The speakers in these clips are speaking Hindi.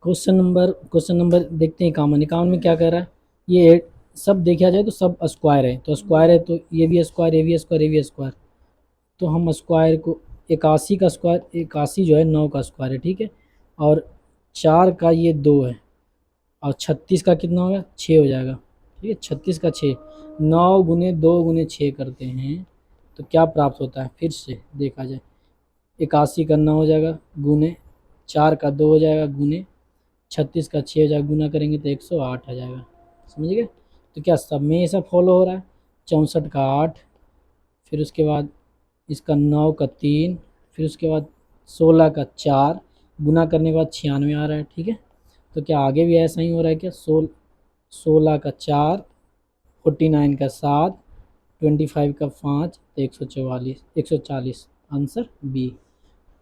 क्वेश्चन नंबर देखते हैं इक्यावन। इक्यावन में क्या कह रहा है, ये सब देखा जाए तो सब स्क्वायर है, तो स्क्वायर है तो ये भी स्क्वायर, ये भी स्क्वायर, ये भी स्क्वायर। तो हम स्क्वायर को 81 का स्क्वायर, 81 जो है 9 का स्क्वायर है, ठीक है। और 4 का ये 2 है, और 36 का कितना होगा, 6 हो जाएगा, ठीक है। 36 का 6, 9 गुने 2 गुने 6 करते हैं तो क्या प्राप्त होता है, फिर से देखा जाए। 81 का 9 हो जाएगा गुने, 4 का 2 हो जाएगा गुने, 36 का 6 हो जाएगा, गुना करेंगे तो 108 आ जाएगा। समझ गए। तो क्या सब में ये सब फॉलो हो रहा है। 64 का 8, फिर उसके बाद इसका 9 का 3, फिर उसके बाद 16 का 4, गुना करने के बाद 96 आ रहा है, ठीक है। तो क्या आगे भी ऐसा ही हो रहा है क्या, 16 का 4, 49 का 7, 25 का 5, तो 140 आंसर बी।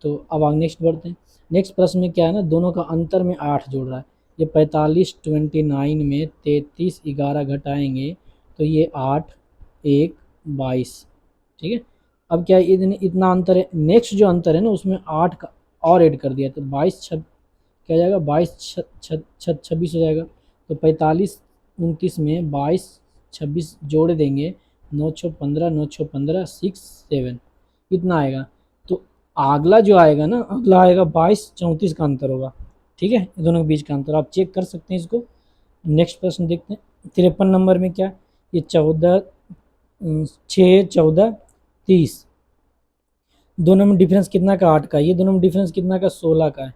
तो अब आगे नेक्स्ट बढ़ते हैं। नेक्स्ट प्रश्न में क्या है ना, दोनों का अंतर में 8 जोड़ रहा है। ये 45 29 में 33 11 घटाएंगे तो ये 8 1 22, ठीक है। अब क्या इतना अंतर है, नेक्स्ट जो अंतर है ना उसमें 8 का और ऐड कर दिया तो 22 क्या जाएगा, 22 26 हो जाएगा। तो 45 29 में 22 26 जोड़ देंगे, 9 6 15, 9 6 15, 6 7, इतना आएगा। तो अगला जो आएगा ना, अगला आएगा 22 34 का अंतर होगा, ठीक है। दोनों के बीच का अंतर आप चेक कर सकते हैं इसको। नेक्स्ट प्रश्न देखते हैं। 53 नंबर में क्या, ये 14 6 14 30, दोनों में डिफरेंस कितना का, 8 का। ये दोनों में डिफरेंस कितना का, 16 का है,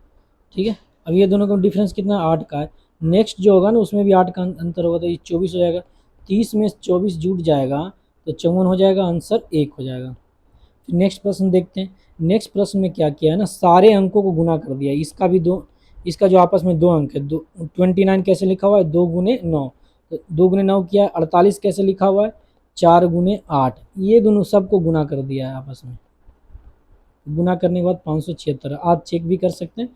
ठीक है। अब ये दोनों का डिफरेंस कितना, 8 का है। नेक्स्ट जो होगा ना उसमें भी 8 का अंतर होगा, तो ये 24 हो जाएगा। 30 में 24 जुट जाएगा तो 54 हो जाएगा, आंसर 1 हो जाएगा। फिर नेक्स्ट प्रश्न देखते हैं। नेक्स्ट प्रश्न में क्या किया है ना, सारे अंकों को गुना कर दिया। इसका भी दो, इसका जो आपस में 2 अंक है, 29 कैसे लिखा हुआ है, 2 गुने 9, तो 2 गुने 9 किया है। 48 कैसे लिखा हुआ है, 4 गुने 8, ये दोनों सबको गुना कर दिया है आपस में। गुना करने के बाद 576 आप चेक भी कर सकते हैं।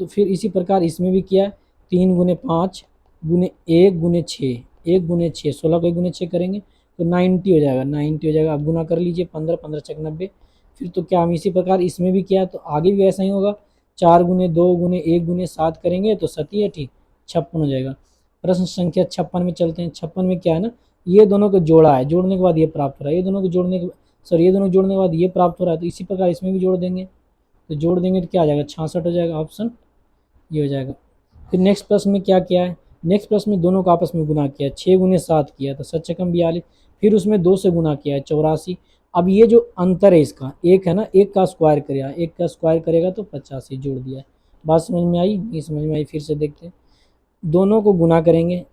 तो फिर इसी प्रकार इसमें भी किया, 3 गुने 5 गुने 1 गुने 6, 1 गुने 6, 16 को 1 गुने 6 करेंगे तो 90 हो जाएगा, 90 हो जाएगा। अब गुना कर लीजिए, 15 15 छक 90। फिर तो क्या हम इसी प्रकार इसमें भी किया तो आगे भी ऐसा ही होगा। 4 गुने 2 गुने 1 गुने 7 करेंगे तो 7 ठीक 56 हो जाएगा। प्रश्न संख्या 56 में चलते हैं। 56 में क्या है ना, ये दोनों को जोड़ा है, जोड़ने के बाद ये प्राप्त हो रहा है, ये दोनों को जोड़ने के ये दोनों जोड़ने के बाद ये प्राप्त हो रहा है। तो इसी प्रकार इसमें भी जोड़ देंगे, तो जोड़ देंगे तो क्या आ जाएगा, 66 हो जाएगा, ऑप्शन ये हो जाएगा। फिर नेक्स्ट प्रश्न में क्या किया है, नेक्स्ट प्रश्न में दोनों को आपस में गुना किया, 6 गुने 7 किया तो 7 छकम 42, फिर उसमें 2 से गुना किया है 84। अब ये जो अंतर है इसका, एक है ना, एक का स्क्वायर करेगा, एक का स्क्वायर करेगा तो 85 जोड़ दिया है। बात समझ में आई, नहीं समझ में आई, फिर से देखते हैं। दोनों को गुना करेंगे,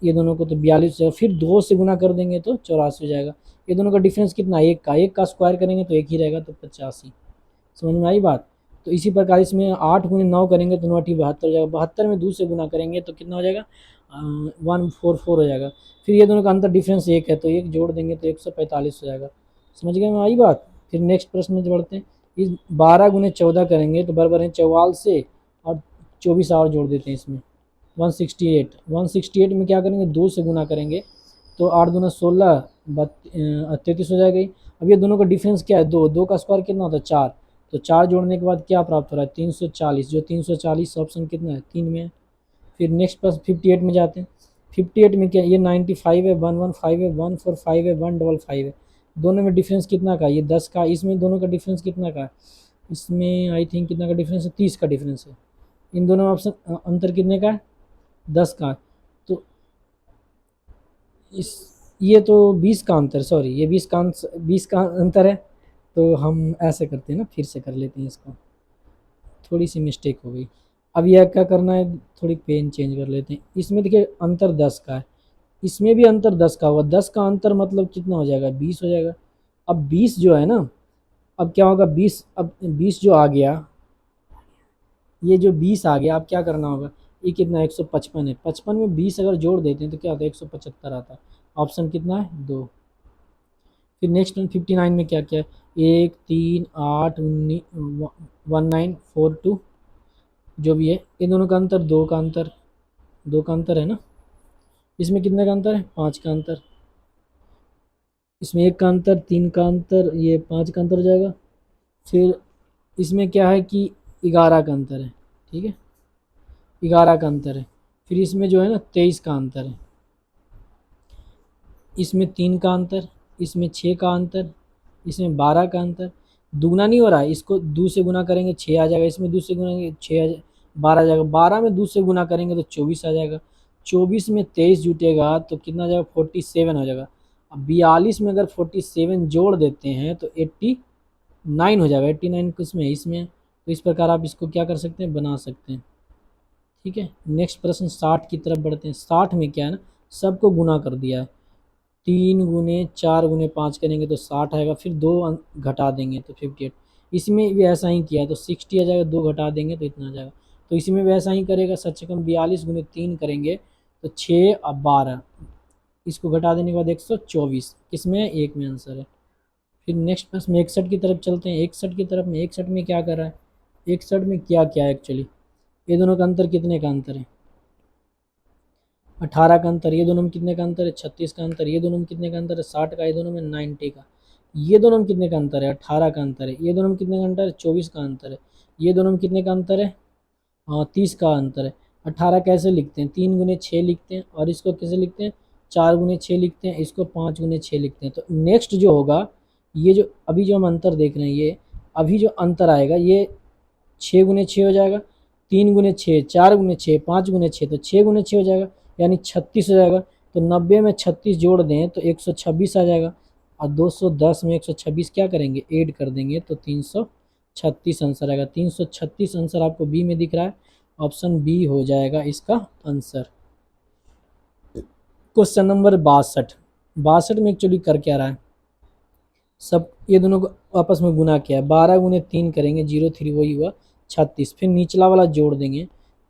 ये दोनों को तो 42 हो जाएगा, फिर 2 से गुना कर देंगे तो 84 हो जाएगा। ये दोनों का डिफरेंस कितना, एक का स्क्वायर करेंगे तो एक ही रहेगा तो 85। समझ में आई बात। तो इसी प्रकार इसमें 8 गुने 9 करेंगे तो 9 8 72 हो जाएगा। 72 में 2 से गुना करेंगे तो कितना हो जाएगा, 144 हो जाएगा। फिर ये दोनों का अंतर डिफरेंस 1 है तो 1 जोड़ देंगे तो 145 हो जाएगा। समझ गए में आई बात। फिर नेक्स्ट प्रश्न में बढ़ते हैं। इस 12 गुने 14 करेंगे तो बराबर है 44 से, और 24 और जोड़ देते हैं इसमें 168। 168 में क्या करेंगे, 2 से गुना करेंगे तो 8 दूना 16, 33 हो जाएगा। अब ये दोनों का डिफरेंस क्या है, 2, 2 का स्क्वायर कितना होता है, 4, तो 4 जोड़ने के बाद क्या प्राप्त हो रहा है, 340, जो 340 ऑप्शन कितना है, 3 में है। फिर नेक्स्ट प्लस 58 में जाते हैं। 58 में क्या, ये 95 है, 115 है, 145 है, 155 है। दोनों में डिफरेंस कितना का, ये 10 का। इसमें दोनों का डिफरेंस कितना का है, इसमें आई थिंक कितना का डिफरेंस है, 30 का डिफरेंस है। इन दोनों ऑप्शन अंतर कितने का है, 10 का। तो इस, ये तो 20 का अंतर, सॉरी ये 20 का अंतर है। तो हम ऐसे करते हैं ना, फिर से कर लेते हैं इसको, थोड़ी सी मिस्टेक हो गई। अब यह क्या करना है, थोड़ी पेन चेंज कर लेते हैं। इसमें देखिए अंतर 10 का है, इसमें भी अंतर 10 का होगा। 10 का अंतर मतलब कितना हो जाएगा, 20 हो जाएगा। अब 20 जो है ना, अब क्या होगा, 20, अब 20 जो आ गया, ये जो 20 आ गया, अब क्या करना होगा, ये कितना 155 है, 55 में 20 अगर जोड़ देते हैं तो क्या होता है, 175 आता है। ऑप्शन कितना है, 2। फिर नेक्स्ट 59 में क्या क्या है, 1 3 8 1942, जो भी है। ये दोनों का अंतर, 2 का अंतर, 2 का अंतर है ना। इसमें कितने का अंतर है, 5 का अंतर। इसमें 1 का अंतर, 3 का अंतर, ये 5 का अंतर हो जाएगा। फिर इसमें क्या है कि 11 का अंतर है, ठीक है। 11 का अंतर है। फिर इसमें जो है ना 23 का अंतर है, इसमें 3 का अंतर, इसमें 6 का अंतर, इसमें 12 का अंतर। दुगना नहीं हो रहा है, इसको 2 से गुना करेंगे 6 आ जाएगा, इसमें 2 से गुना करेंगे 6 आ 12 आ जाएगा, 12 में 2 से गुना करेंगे तो 24 आ जाएगा, 24 में 23 जुटेगा तो कितना आ जाएगा 47 हो जाएगा। अब 42 में अगर 47 जोड़ देते हैं तो 89 हो जाएगा, 89 किसमें है, इसमें। तो इस प्रकार आप इसको क्या कर सकते हैं, बना सकते हैं। ठीक है, नेक्स्ट प्रश्न 60 की तरफ बढ़ते हैं। 60 में क्या है ना, सबको गुना कर दिया है, 3 गुने 4 गुने 5 करेंगे तो 60 आएगा, फिर 2 घटा देंगे तो 58। इसमें भी ऐसा ही किया है तो 60 आ जाएगा, 2 घटा देंगे तो इतना आ जाएगा। तो इसमें भी ऐसा ही करेगा, सच कम 42 गुने 3 करेंगे तो 6 और 12, इसको घटा देने के बाद 124, किसमें है, एक में आंसर है। फिर नेक्स्ट प्रश्न 61 की तरफ चलते हैं। 61 की तरफ में 61 में क्या कर रहा है, 61 में क्या क्या है एक्चुअली, ये दोनों का अंतर कितने का अंतर है, 18 का अंतर, ये दोनों में कितने का अंतर है, 36 का अंतर, ये दोनों में कितने का अंतर है, 60 का, ये दोनों में 90 का, ये दोनों में कितने का अंतर है, 18 का अंतर है, ये दोनों में कितने का अंतर है, 24 का अंतर है, ये दोनों में कितने का अंतर है, हाँ 30 का अंतर है। 18 कैसे लिखते हैं, 3 गुने 6 लिखते हैं, और इसको कैसे लिखते हैं, 4 गुने 6 लिखते हैं, इसको 5 गुने 6 लिखते हैं। तो नेक्स्ट जो होगा, ये जो अभी जो हम अंतर देख रहे हैं, ये अभी जो अंतर आएगा ये 6 गुने 6 हो जाएगा, 3 गुने 6, 4 गुने 6, 5 गुने 6, तो 6 गुने 6 हो जाएगा, यानी 36 हो जाएगा। तो 90 में 36 जोड़ दें तो 126 आ जाएगा, और 210 में 126 क्या करेंगे, ऐड कर देंगे तो 336 आंसर आएगा। 336 आंसर आपको बी में दिख रहा है, ऑप्शन बी हो जाएगा इसका आंसर। Question number 62। 62 में एक्चुअली कर क्या रहा है, सब ये दोनों को आपस में गुना किया है, 12 गुने 3 करेंगे, 0 3 वही हुआ 36, फिर निचला वाला जोड़ देंगे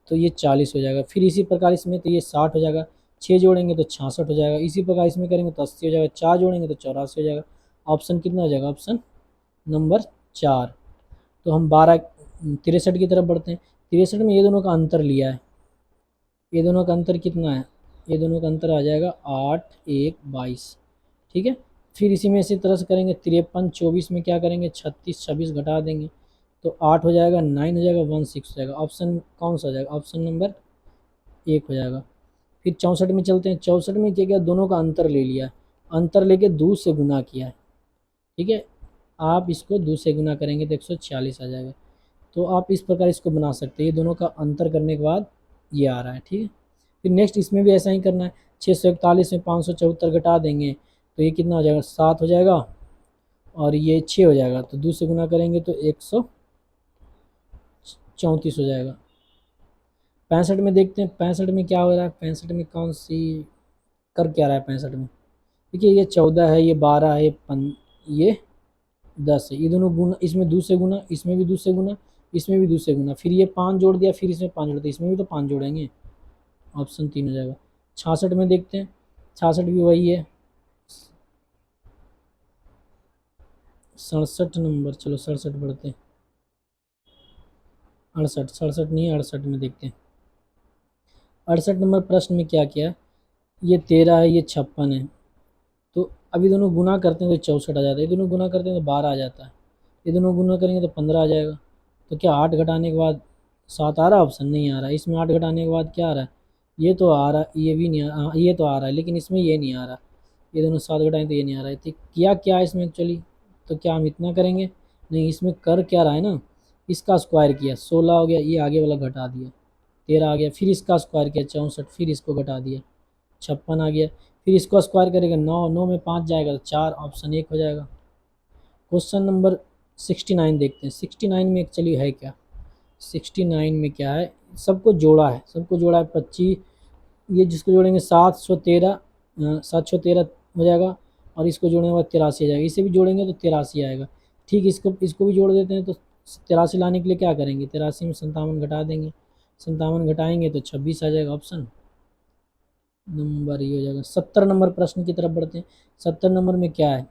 तो ये 40 हो जाएगा। फिर इसी प्रकार इसमें तो ये 60 हो जाएगा, 6 जोड़ेंगे तो 66 हो जाएगा, इसी प्रकार इसमें करेंगे तो 80 हो जाएगा, 4 जोड़ेंगे तो 84 हो जाएगा। ऑप्शन कितना हो जाएगा, ऑप्शन नंबर 4। तो हम 63 की तरफ बढ़ते हैं। 63 में ये दोनों का अंतर लिया है, ये दोनों का अंतर कितना है, ये दोनों का अंतर आ जाएगा 8 1 22। ठीक है, फिर इसी में इसी तरह से करेंगे, 53 24 में क्या करेंगे, 36 26 घटा देंगे तो 8 हो जाएगा, 9 हो जाएगा, 1 6 हो जाएगा। ऑप्शन कौन सा हो जाएगा, ऑप्शन नंबर 1 हो जाएगा। फिर 64 में चलते हैं। 64 में क्या किया, दोनों का अंतर ले लिया, अंतर लेके 2 से गुना किया है। ठीक है, आप इसको 2 से गुना करेंगे तो 146 आ जाएगा। तो आप इस प्रकार इसको बना सकते हैं, ये दोनों का अंतर करने के बाद ये आ रहा है। ठीक है, फिर नेक्स्ट इसमें भी ऐसा ही करना है, 641 में 574 घटा देंगे तो ये कितना हो जाएगा, 7 हो जाएगा, और ये 6 हो जाएगा, तो 2 से गुना करेंगे तो 134 हो जाएगा। 65 में देखते हैं, 65 में क्या हो रहा है, 65 में कौन सी कर क्या रहा है 65 में, देखिए ये 14 है, ये 12 है, ये 10 है, ये दोनों गुना, इसमें 2 से गुना, इसमें भी 2 से गुना, इसमें भी 2 से गुना, फिर ये 5 जोड़ दिया, फिर इसमें 5 जोड़ दिया, इसमें भी तो 5 जोड़ेंगे, ऑप्शन 3 हो जाएगा। 66 में देखते हैं, 66 भी वही है, 67 नंबर, चलो 67 बढ़ते हैं, 68 67 नहीं है, 68 में देखते हैं। 68 नंबर प्रश्न में क्या किया, ये 13 है, ये 56 है, तो अभी दोनों गुना करते हैं तो 64 आ जाता है, ये दोनों गुना करते हैं तो 12 आ जाता है, ये दोनों गुना करेंगे तो 15 आ जाएगा। तो क्या 8 घटाने के बाद 7 आ रहा है, ऑप्शन नहीं आ रहा है। इसमें 8 घटाने के बाद क्या आ रहा है, ये तो आ रहा है, ये भी नहीं आ, ये तो आ रहा है, लेकिन इसमें ये नहीं आ रहा, ये दोनों 7 घटाएं तो ये नहीं आ रहा है। तो किया क्या इसमें एक्चुअली, तो क्या हम इतना करेंगे, नहीं, इसमें कर क्या रहा है ना, इसका स्क्वायर किया, 16 हो गया, ये आगे वाला घटा दिया, 13 आ गया, फिर इसका स्क्वायर किया 64, फिर इसको घटा दिया 56 आ गया, फिर इसको स्क्वायर करेगा 9, 9 में 5 जाएगा तो 4, ऑप्शन 1 हो जाएगा। क्वेश्चन नंबर 69 देखते हैं। 69 में एक्चुअली है क्या, 69 में क्या है, सबको जोड़ा है, सबको जोड़ा है 25, ये जिसको जोड़ेंगे 713, 713 हो जाएगा, और इसको जोड़ने के बाद 83 आ जाएगा, इसे भी जोड़ेंगे तो 83 आएगा। ठीक, इसको इसको भी जोड़ देते हैं तो 83 लाने के लिए क्या करेंगे, 83 में 57 घटा देंगे, 57 घटाएंगे तो 26 आ जाएगा, ऑप्शन नंबर ये हो जाएगा। 70 नंबर प्रश्न की तरफ बढ़ते हैं। 70 नंबर में क्या है,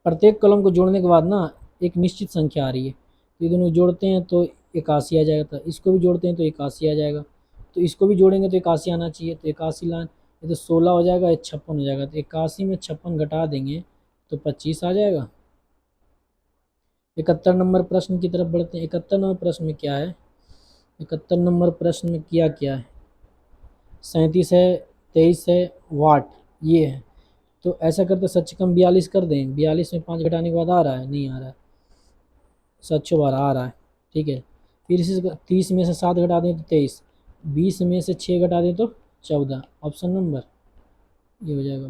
प्रत्येक कॉलम को जोड़ने के बाद ना एक निश्चित संख्या आ रही है, तो ये दोनों जोड़ते हैं तो 81 आ जाएगा, तो इसको भी जोड़ते हैं तो 81 आ जाएगा, तो इसको भी जोड़ेंगे तो 81 आना चाहिए, तो 81 लान, ये तो 16 हो जाएगा, ये 56 हो जाएगा, तो 81 में 56 घटा देंगे तो 25 आ जाएगा। 71 नंबर प्रश्न की तरफ बढ़ते हैं। 71 नंबर प्रश्न में क्या है, 71 नंबर प्रश्न में किया क्या है, 37 है, 23 है, वाट ये है। तो ऐसा करते सच कम 42 कर दें, 42 में 5 घटाने के बाद आ रहा है, नहीं आ रहा है, 712 आ रहा है, ठीक है। फिर इसी 30 में से 7 घटा दें तो 23, 20 में से 6 घटा दें तो 14, ऑप्शन नंबर ये हो जाएगा।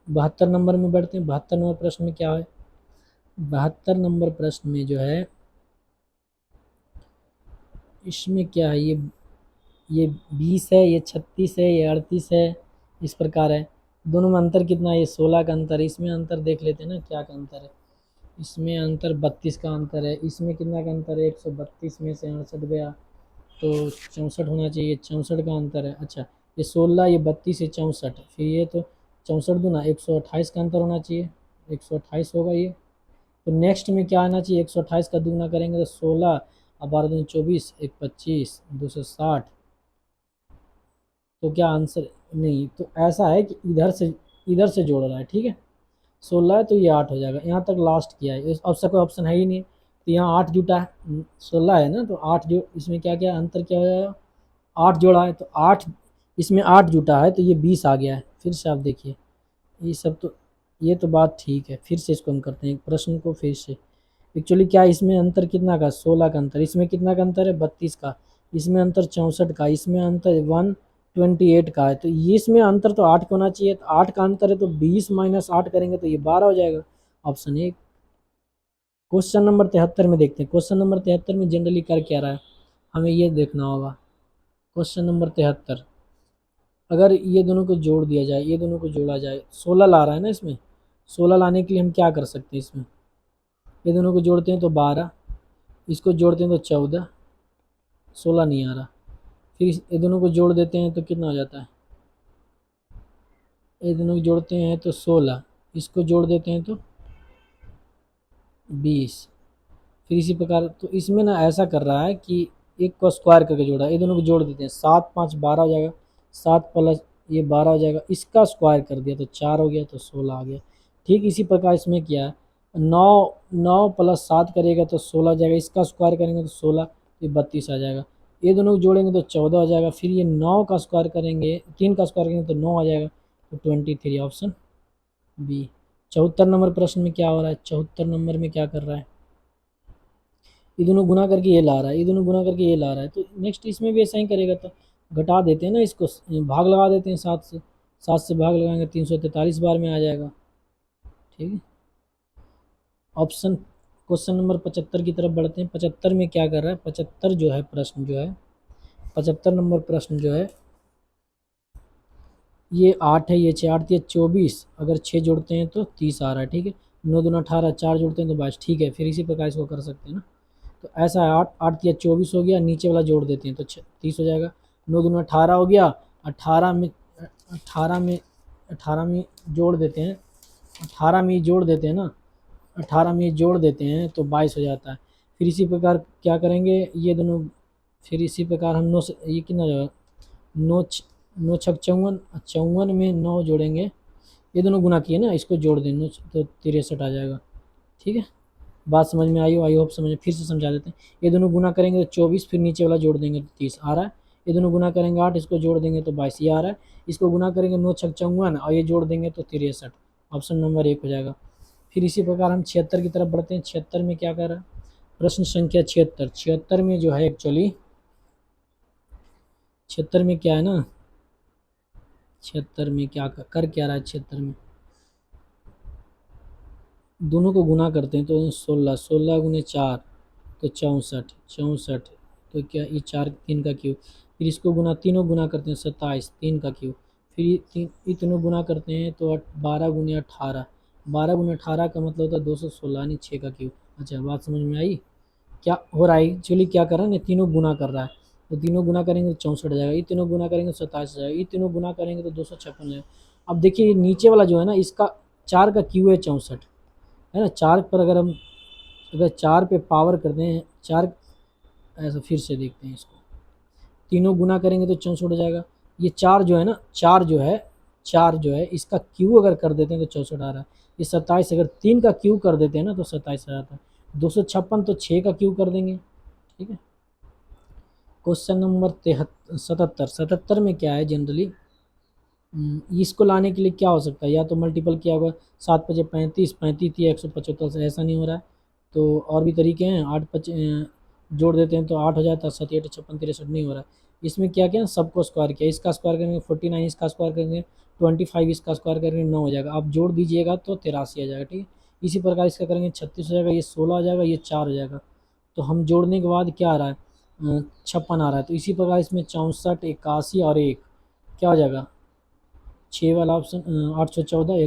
72 नंबर में बढ़ते हैं। 72 नंबर प्रश्न में क्या है, 72 नंबर प्रश्न में जो है इसमें क्या है, ये 20 है, ये 36 है, ये 38 है, इस प्रकार है। दोनों में अंतर कितना है, ये 16 का अंतर है। इसमें अंतर देख लेते हैं ना क्या का अंतर है, इसमें अंतर 32 का अंतर है। इसमें कितना का अंतर है, 132 में से 68 गया तो 64 होना चाहिए, 64 का अंतर है। अच्छा ये 16, ये 32, ये 64, फिर ये तो 64 दूना 128 का अंतर होना चाहिए, 128 होगा ये। तो नेक्स्ट में क्या आना चाहिए, 128 का दूना करेंगे तो 16 और 12 दूनी 24, 1 25, 260। तो क्या आंसर नहीं, तो ऐसा है कि इधर से जोड़ रहा है, ठीक है। 16 है तो ये 8 हो जाएगा, यहाँ तक लास्ट किया है। अब से कोई ऑप्शन है ही नहीं, तो यहाँ 8 जुटा है, 16 है ना, तो 8 जो इसमें क्या क्या अंतर क्या हो जाएगा, 8 जोड़ा है तो 8, इसमें 8 जुटा है तो ये 20 आ गया है। फिर से आप देखिए ये सब तो, ये तो बात ठीक है। फिर से इसको हम करते हैं प्रश्न को फिर से। एक्चुअली क्या है, इसमें अंतर कितना का, 16 का अंतर, इसमें कितना का अंतर है, 32 का, इसमें अंतर 64 का, इसमें अंतर 128 का है। तो ये इसमें अंतर तो 8 का होना चाहिए, तो 8 का अंतर है तो 20 माइनस 8 करेंगे तो ये 12 हो जाएगा, ऑप्शन ए। क्वेश्चन नंबर 73 में देखते हैं। क्वेश्चन नंबर 73 में जनरली कर क्या रहा है, हमें ये देखना होगा। क्वेश्चन नंबर 73, अगर ये दोनों को जोड़ दिया जाए, ये दोनों को जोड़ा जाए, 16 ला रहा है ना इसमें, 16 लाने के लिए हम क्या कर सकते हैं, इसमें ये दोनों को जोड़ते हैं तो 12, इसको जोड़ते हैं तो 14, 16 नहीं आ रहा। फिर ये दोनों को जोड़ देते हैं तो कितना हो जाता है, ये दोनों को जोड़ते हैं तो 16, इसको जोड़ देते हैं तो 20। फिर इसी प्रकार तो इसमें ना ऐसा कर रहा है कि एक को स्क्वायर करके जोड़ा, ये दोनों को जोड़ देते हैं, 7 5 12 हो जाएगा, 7 प्लस ये 12 हो जाएगा, इसका स्क्वायर कर दिया तो 4 हो गया तो 16 आ गया। ठीक इसी प्रकार इसमें किया है, 9 प्लस 7 करेगा तो 16 आ जाएगा, इसका स्क्वायर करेंगे तो 16, ये 32 आ जाएगा। ये दोनों को जोड़ेंगे तो 14 आ जाएगा। फिर ये 9 का स्क्वायर करेंगे, 3 का स्क्वायर करेंगे तो 9 आ जाएगा, तो 23, ऑप्शन बी। 74 नंबर प्रश्न में क्या हो रहा है, 74 नंबर में क्या कर रहा है, ये दोनों गुना करके ये ला रहा है, ये दोनों गुना करके ये ला रहा है। तो नेक्स्ट इसमें भी ऐसा ही करेगा, तो घटा देते हैं ना इसको, भाग लगा देते हैं 7 से, 7 से भाग लगाएंगे 343 बार में आ जाएगा, ठीक है। ऑप्शन क्वेश्चन नंबर 75 की तरफ बढ़ते हैं। 75 में क्या कर रहा है, 75 जो है प्रश्न जो है, 75 नंबर प्रश्न जो है, ये 8 है, ये 6, 8 ये 24, अगर 6 जोड़ते हैं तो 30 आ रहा है, ठीक है। 9 दूना 18, 4 जोड़ते हैं तो 22, ठीक है। फिर इसी प्रकार इसको कर सकते हैं ना, तो ऐसा है, 8 8 या 24 हो गया, नीचे वाला जोड़ देते हैं तो 30 हो जाएगा। 9 दूना 18 हो गया, 18 में 18 में 18 में जोड़ देते हैं, 18 में जोड़ देते हैं ना, 18 में जोड़ देते हैं तो 22 हो जाता है। फिर इसी प्रकार क्या करेंगे, ये दोनों, फिर इसी प्रकार हम 9 से ये कितना जो है, 9 9 छक 54, 54 में 9 जोड़ेंगे, ये दोनों गुना किए ना, इसको जोड़ दें 9 तो 63 आ जाएगा, ठीक है। बात समझ में आई हो, आई होप समझ में, फिर से समझा देते हैं। ये दोनों गुना करेंगे तो 24, फिर नीचे वाला जोड़ देंगे तो 30 आ रहा है। ये दोनों गुना करेंगे 8, इसको जोड़ देंगे तो 22 ये आ रहा है। इसको गुना करेंगे 9 छक 54 और ये जोड़ देंगे तो 63, ऑप्शन नंबर 1 हो जाएगा। फिर इसी प्रकार हम 76 की तरफ बढ़ते हैं। 76 में क्या कर रहा है, प्रश्न संख्या 76, 76 में जो है एक्चुअली 76 में क्या है ना, 76 में क्या कर क्या रहा है, 76 में दोनों को गुना करते हैं तो 16, 16 गुने 4 तो 64, 64 तो क्या ये 4 3 का क्यूब, फिर इसको गुना, तीनों गुना करते हैं 27, 3 का क्यूब, फिर ये तीनों गुना करते हैं तो 12 गुने 18, 12 गुने 18 का मतलब होता है 216 यानी 6 का क्यूब। अच्छा बात समझ में आई, क्या हो रहा है एक्चुअली, क्या कर रहा है, तीनों गुना कर रहा है, तो तीनों गुना करेंगे तो 64 हो जाएगा, ये तीनों गुना करेंगे तो 27 हो जाएगा, ये तीनों गुना करेंगे तो 256 हो जाएगा। अब देखिए नीचे वाला जो है ना, इसका 4 का क्यू है 64, है ना। 4 पर अगर हम, अगर 4 पे पावर करते हैं 4, ऐसा फिर से देखते हैं इसको, तीनों गुना करेंगे तो 64 हो जाएगा। ये 4 जो है ना, 4 जो है इसका क्यू अगर कर देते हैं तो 64 आ रहा है। ये 27 अगर 3 का क्यू कर देते हैं ना तो 27 आ जाता है। 256 तो 6 का क्यू कर देंगे, ठीक है। क्वेश्चन नंबर 77 में क्या है जनरली, इसको लाने के लिए क्या हो सकता है, या तो मल्टीपल किया होगा, 7 × 5 = 35, 35 × 1 = 75 से ऐसा नहीं हो रहा है, तो और भी तरीके हैं, 8 × 5 जोड़ देते हैं तो 8 हो जाता है, 7 × 8 = 56, 63 नहीं हो रहा है। इसमें क्या किया, सबको स्क्वायर किया, इसका स्क्वायर करेंगे 49, इसका स्क्वायर करेंगे 25, इसका स्क्वायर करेंगे 9 हो जाएगा, आप जोड़ दीजिएगा तो 83 आ जाएगा, ठीक है। इसी प्रकार इसका करेंगे 36 हो जाएगा, ये 16 हो जाएगा, ये 4 हो जाएगा, तो हम जोड़ने के बाद क्या आ रहा है, 56 आ रहा है, तो इसी प्रकार इसमें 64, 81 और 1 क्या हो जाएगा, 6 वाला ऑप्शन, 814,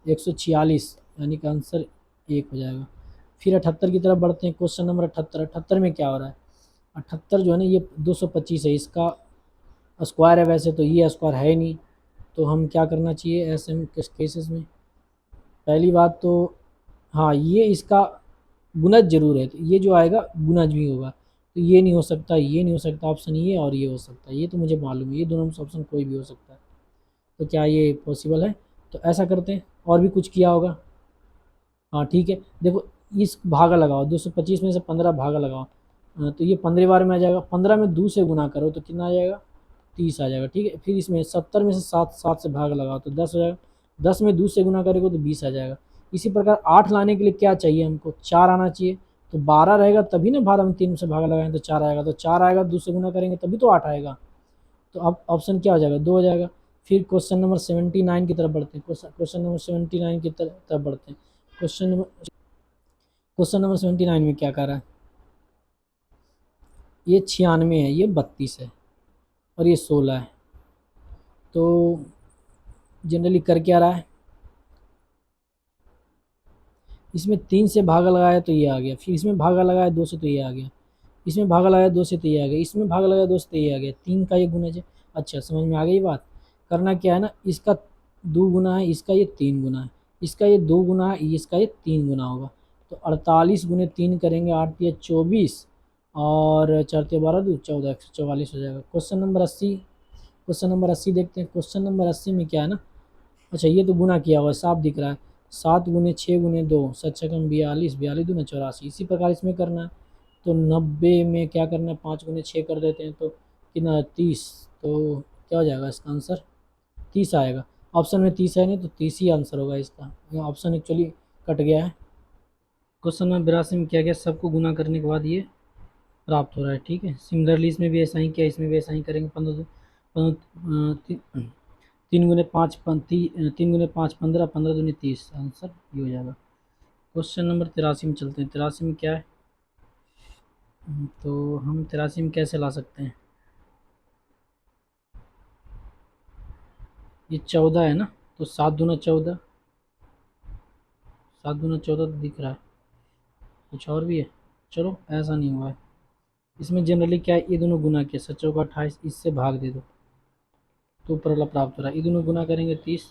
146, यानी कि आंसर 1 हो जाएगा। फिर 78 की तरफ बढ़ते हैं, क्वेश्चन नंबर 78। 78 में क्या हो रहा है, 78 जो है ना ये 225 है, इसका स्क्वायर है, वैसे तो ये स्क्वायर है ही नहीं, तो हम क्या करना चाहिए ऐसे केसेस में, पहली बात तो हाँ ये इसका गुणज जरूर है, तो ये जो आएगा गुणज भी होगा, तो ये नहीं हो सकता, ये नहीं हो सकता, ऑप्शन ये और ये हो सकता है, ये तो मुझे मालूम है, ये दोनों में से ऑप्शन कोई भी हो सकता है, तो क्या ये पॉसिबल है, तो ऐसा करते हैं, और भी कुछ किया होगा, हाँ ठीक है, देखो इस भागा लगाओ, 225 में से 15 भागा लगाओ, तो ये 15 बार में आ जाएगा, 15 में 2 से गुना करो तो कितना आ जाएगा, 30 आ जाएगा, ठीक है। फिर इसमें 70 में से 7 7 से भाग लगाओ तो 10 हो जाएगा, 10 में 2 से गुना करेगा तो 20 आ जाएगा। इसी प्रकार 8 लाने के लिए क्या चाहिए हमको, 4 आना चाहिए, तो 12 रहेगा तभी ना, 12 में 3 से भाग लगाएं तो 4 आएगा, तो 4 आएगा, 2 से गुना करेंगे तभी तो 8 आएगा, तो अब ऑप्शन क्या हो जाएगा, 2 हो जाएगा। फिर क्वेश्चन नंबर 79 की तरफ बढ़ते हैं, क्वेश्चन नंबर 79 की तरफ बढ़ते हैं। क्वेश्चन नंबर 79 में क्या कर रहा है, ये 96 है, ये 32 है और ये 16 है, तो जनरली कर क्या रहा है, इसमें 3 से भागा लगाया तो ये आ गया, फिर इसमें भागा लगाया 2 से तो ये आ गया, इसमें भागा लगाया 2 से तो ये आ गया, इसमें भागा लगाया 2 से तो ये आ गया, 3 का ये गुना है। अच्छा समझ में आ गई बात, करना क्या है ना, इसका 2 गुना है, इसका ये 3 गुना है, इसका ये 2 गुना है, इसका ये 3 गुना होगा, तो 48 × 3 करेंगे, 8 × 24 और 4 × 12 = 14, 144 हो जाएगा। क्वेश्चन नंबर 80 देखते हैं, क्वेश्चन नंबर 80 में क्या है ना, अच्छा ये तो गुना किया हुआ है, साफ दिख रहा है, 7 × 6 × 2 7 छकम 42, 42 दूना 84, इसी प्रकार इसमें करना है, तो 90 में क्या करना है, 5 × 6 कर देते हैं तो कितना 30, तो क्या हो जाएगा इसका आंसर 30 आएगा, ऑप्शन में 30 है नहीं तो 30 ही आंसर होगा इसका, ऑप्शन एक्चुअली कट गया है। क्वेश्चन नंबर 82 में क्या गया, सबको गुना करने के बाद ये प्राप्त हो रहा है, ठीक है। सिमिलरली इसमें भी ऐसा ही किया, इसमें भी ऐसा ही करेंगे, 3 × 5 15, 15 दूनी 30, आंसर ये हो जाएगा। क्वेश्चन नंबर 83 में चलते हैं, 83 में क्या है, तो हम 83 में कैसे ला सकते हैं, ये 14 है ना, तो 7 दूना 14, 7 दूना 14 तो दिख रहा है, कुछ और भी है, चलो ऐसा नहीं हुआ है, इसमें जनरली क्या है, ये दोनों गुना किया, 7 × 28, इससे भाग दे दो तो ऊपर वाला प्राप्त हो रहा है, ये दोनों गुना करेंगे 30,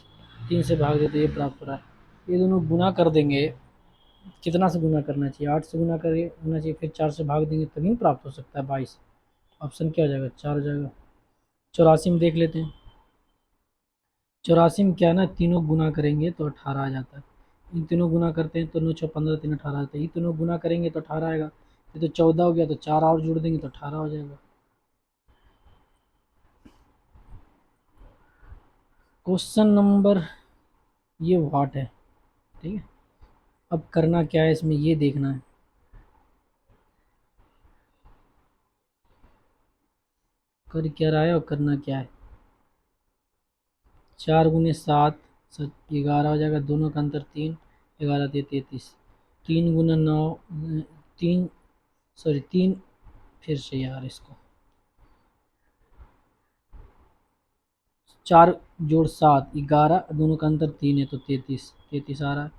3 से भाग दे तो ये प्राप्त हो रहा है, ये दोनों गुना कर देंगे, कितना से गुना करना चाहिए, 8 से गुना करिए होना चाहिए, फिर 4 से भाग देंगे तभी प्राप्त हो सकता है 22, ऑप्शन क्या हो जाएगा 4 हो जाएगा। 84 में देख लेते हैं, 84 में क्या है ना, तीनों गुना करेंगे तो 18 आ जाता है, इन तीनों गुना करते हैं तो 9 × 15 3 18 आता है, ये तीनों गुना करेंगे तो 18 आएगा, ये तो 14 हो गया, तो 4 और जोड़ देंगे तो 18 हो जाएगा। क्वेश्चन नंबर ये वाट है, ठीक है, अब करना क्या है इसमें ये देखना है, कर क्या रहा है और करना क्या है, 4 × 7 11 हो जाएगा, दोनों का अंतर 3, 11 × 33, 3 × 9 3, सॉरी 3, फिर से यार इसको 4 + 7 11, दोनों का अंतर 3 है तो 33, 33 आ रहा है,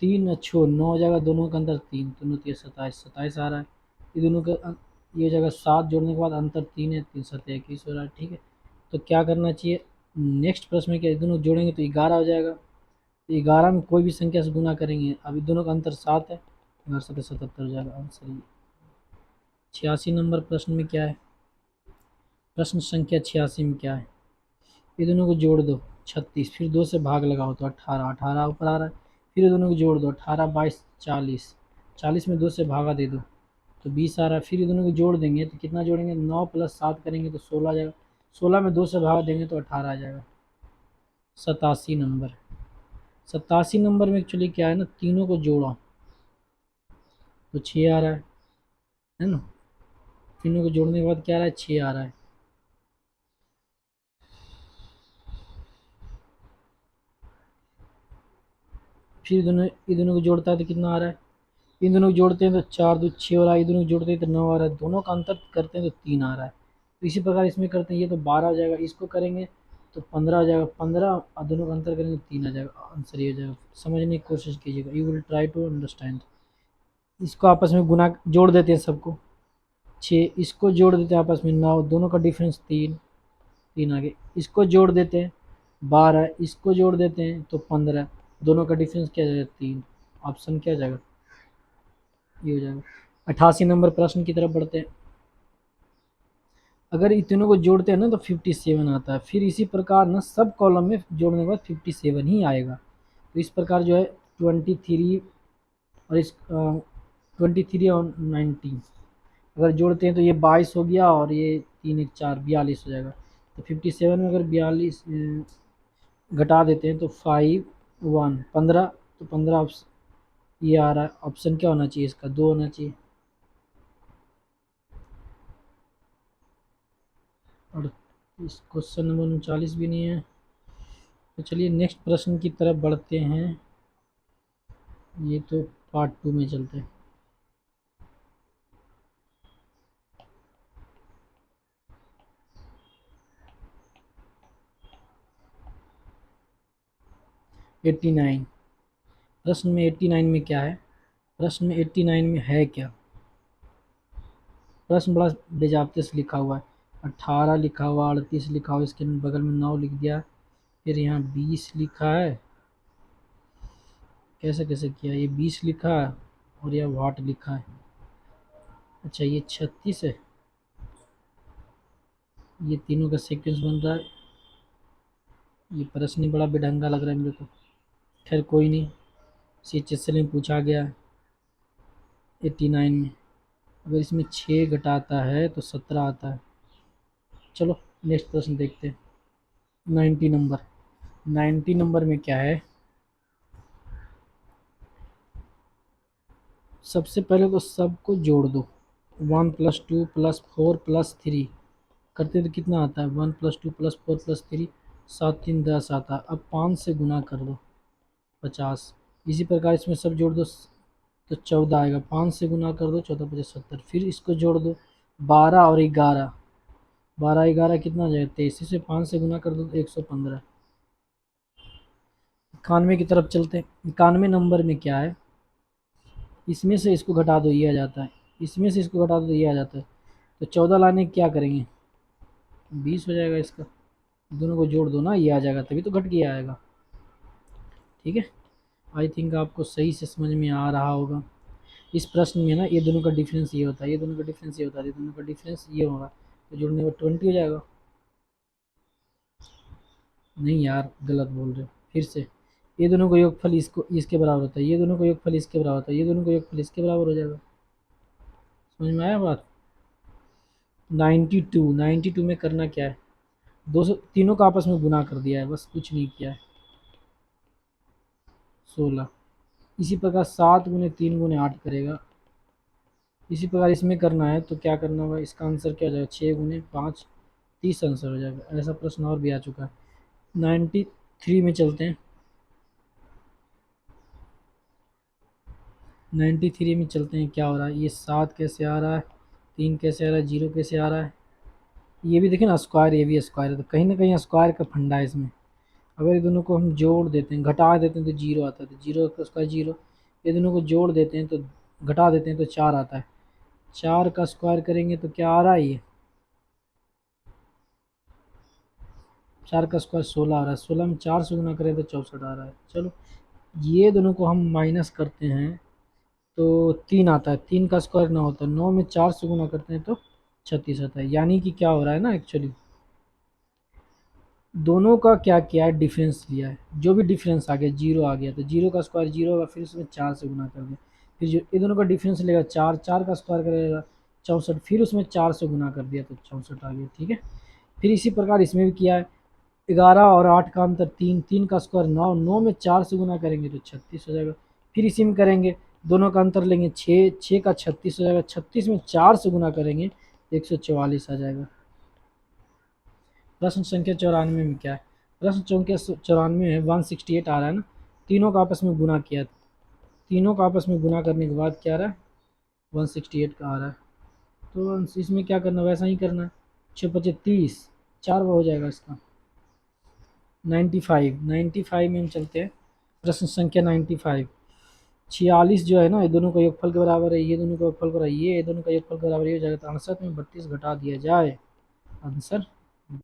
3 अच्छो 9 हो जाएगा, दोनों का अंतर 3, तो 9 × 3 27, 27 आ रहा है, ये दोनों का ये हो जाएगा 7 जोड़ने के बाद अंतर 3 है, 3 × 7 21 हो रहा है, ठीक है। तो क्या करना चाहिए, नेक्स्ट प्रश्न में क्या, दोनों जोड़ेंगे तो 11 हो जाएगा, तो 11 में कोई भी संख्या से गुना करेंगे, अभी दोनों का अंतर 7 है, 11 × 7 = 77 हो जाएगा आंसर ये। 86 नंबर प्रश्न में क्या है, प्रश्न संख्या 86 में क्या है, ये दोनों को जोड़ दो 36, फिर 2 से भाग लगाओ तो 18, 18 ऊपर आ रहा है, फिर ये दोनों को जोड़ दो 18 22 40, 40 में 2 से भागा दे दो तो 20 आ रहा है। फिर ये दोनों को जोड़ देंगे तो कितना जोड़ेंगे, 9 + 7 करेंगे तो 16 आ जाएगा। 16 में 2 से भाग देंगे तो 18 आ जाएगा। 87 नंबर। 87 नंबर में एक्चुअली क्या है ना, तीनों को जोड़ा तो 6 आ रहा है ना। तीनों को जोड़ने के बाद क्या आ रहा है, 6 आ रहा है। फिर ये दोनों को जोड़ता है तो कितना आ रहा है, इन दोनों को जोड़ते हैं तो 4 2 6 हो रहा है, ये दोनों को जोड़ते हैं तो 9 आ रहा है, दोनों का अंतर करते हैं तो 3 आ रहा है। तो इसी प्रकार इसमें करते हैं, ये तो 12 हो जाएगा, इसको करेंगे तो 15 हो जाएगा, 15 और दोनों का अंतर करेंगे तो 3 आ जाएगा। आंसर ये हो जाएगा। समझने की कोशिश कीजिएगा, you will try to understand. इसको आपस में गुना जोड़ देते हैं सबको, 6, इसको जोड़ देते हैं आपस में 9, दोनों का डिफरेंस 3, 3 आगे, इसको जोड़ देते हैं 12, इसको जोड़ देते हैं तो 15, दोनों का डिफरेंस क्या जाएगा, 3। ऑप्शन क्या जाएगा, ये हो जाएगा। 88 नंबर प्रश्न की तरफ बढ़ते हैं। अगर इन तीनों को जोड़ते हैं ना तो 57 आता है। फिर इसी प्रकार ना सब कॉलम में जोड़ने के बाद 57 ही आएगा। तो इस प्रकार जो है 23 और इस 23 और 19 अगर जोड़ते हैं तो ये 22 हो गया और ये 3 1 4 42 हो जाएगा। तो 57 में अगर 42 घटा देते हैं तो 5 1 15, तो 15 ये आ रहा है। ऑप्शन क्या होना चाहिए इसका, 2 होना चाहिए। और इस क्वेश्चन नंबर 39 भी नहीं है। तो चलिए नेक्स्ट प्रश्न की तरफ बढ़ते हैं। ये तो पार्ट 2 में चलते हैं। Eighty nine. प्रश्न में 89 में क्या है, प्रश्न में 89 में है क्या। प्रश्न बड़ा बेजाबते से लिखा हुआ है। 18 लिखा हुआ, 38 लिखा हुआ, इसके बगल में 9 लिख दिया, फिर यहाँ 20 लिखा है। कैसे कैसे किया, ये 20 लिखा है और यह वाट लिखा है। अच्छा ये 36 है। ये तीनों का सीक्वेंस बन रहा है। ये प्रश्न ही बड़ा बेढंगा लग रहा है मेरे को। खैर कोई नहीं, CHSL में पूछा गया 89 में। अगर इसमें 6 घटाता है तो 17 आता है। चलो नेक्स्ट प्रश्न देखते हैं। 90 नंबर। 90 नंबर में क्या है, सबसे पहले तो सबको जोड़ दो। 1 + 2 + 4 + 3 करते तो कितना आता है, 1 + 2 + 4 + 3, 7 3 10 आता है। अब 5 से गुना कर दो, 50। इसी प्रकार इसमें सब जोड़ दो तो 14 आएगा, 5 से गुना कर दो, 14 5 70। फिर इसको जोड़ दो 12 और 11, 12 11 कितना आ जाएगा, 23। इसे 5 से गुना कर दो तो 115। 91 की तरफ चलते हैं। 91 नंबर में क्या है, इसमें से इसको घटा दो ये आ जाता है, इसमें से इसको घटा दो तो ये आ जाता है। तो 14 लाने की क्या करेंगे, 20 हो जाएगा इसका। दोनों को जोड़ दो ना, ये आ जाएगा, तभी तो घट के आएगा। ठीक है, आई थिंक आपको सही से समझ में आ रहा होगा। इस प्रश्न में ना ये दोनों का डिफरेंस ये होता है, ये दोनों का डिफरेंस ये होता है, ये दोनों का डिफरेंस ये होगा, तो जोड़ने पर 20 हो जाएगा। नहीं यार गलत बोल रहे हो, फिर से। ये दोनों का योगफल इसको इसके बराबर होता है, ये दोनों का योगफल इसके बराबर होता है, ये दोनों का योगफल इसके बराबर हो जाएगा। समझ में आया बात। 92, 92 में करना क्या है, 200 तीनों का आपस में गुना कर दिया है, बस कुछ नहीं किया है। 16। इसी प्रकार 7 × 3 × 8 करेगा। इसी प्रकार इसमें करना है तो क्या करना होगा, इसका आंसर क्या हो जाएगा, 6 × 5 30 आंसर हो जाएगा। ऐसा प्रश्न और भी आ चुका है। 93 में चलते हैं। 93 में चलते हैं, क्या हो रहा है, ये 7 कैसे आ रहा है, 3 कैसे आ रहा है, 0 कैसे आ रहा है। ये भी देखें ना स्क्वायर, ये भी स्क्वायर है, तो कहीं ना कहीं स्क्वायर का फंडा है इसमें। अगर ये दोनों को हम जोड़ देते हैं, घटा देते हैं तो 0 आता है, तो 0 का स्क्वायर 0। ये दोनों को जोड़ देते हैं तो घटा देते हैं तो 4 आता है। 4 का स्क्वायर करेंगे तो क्या आ रहा है, ये 4 का स्क्वायर 16 आ रहा है। 16 में 4 से गुना करें तो 64 आ रहा है। चलो ये दोनों को हम माइनस करते हैं तो 3 आता है। 3 का स्क्वायर 9 होता है, 9 में 4 से गुना करते हैं तो 36 आता है। यानी कि क्या हो रहा है ना, एक्चुअली दोनों का क्या किया है, डिफरेंस लिया है। जो भी डिफरेंस आ गया 0 आ गया, तो 0 का स्क्वायर 0 होगा, फिर उसमें 4 से गुना कर दिया। फिर जो ये दोनों का डिफरेंस लेगा 4, 4 का स्क्वायर करेगा 64, फिर उसमें 4 से गुना कर दिया तो 64 आ गया। ठीक है, फिर इसी प्रकार इसमें भी किया है। 11 और 8 का अंतर 3, 3 का स्क्वायर 9, 9 में 4 से गुना करेंगे तो 36 हो जाएगा। फिर इसी में करेंगे, दोनों का अंतर लेंगे 6, 6 का 36 हो जाएगा, 36 में 4 से गुना करेंगे 144 आ जाएगा। प्रश्न संख्या 94 में क्या है? प्रश्न संख्या 94 में 168 आ रहा है ना, तीनों का आपस में गुना किया, तीनों का आपस में गुना करने के बाद क्या आ रहा है 168 का आ रहा है। तो इसमें क्या करना, वैसा ही करना है, 6 पचे 30, 4 हो जाएगा इसका 95, 95 में हम चलते हैं। प्रश्न संख्या 95, 46 जो है ना, ये दोनों का योगफल के बराबर है, ये दोनों का योगफल बराबर है, ये दोनों का योगफल के बराबर, ये हो जाएगा। तो आंसर में 32 घटा दिया जाए, आंसर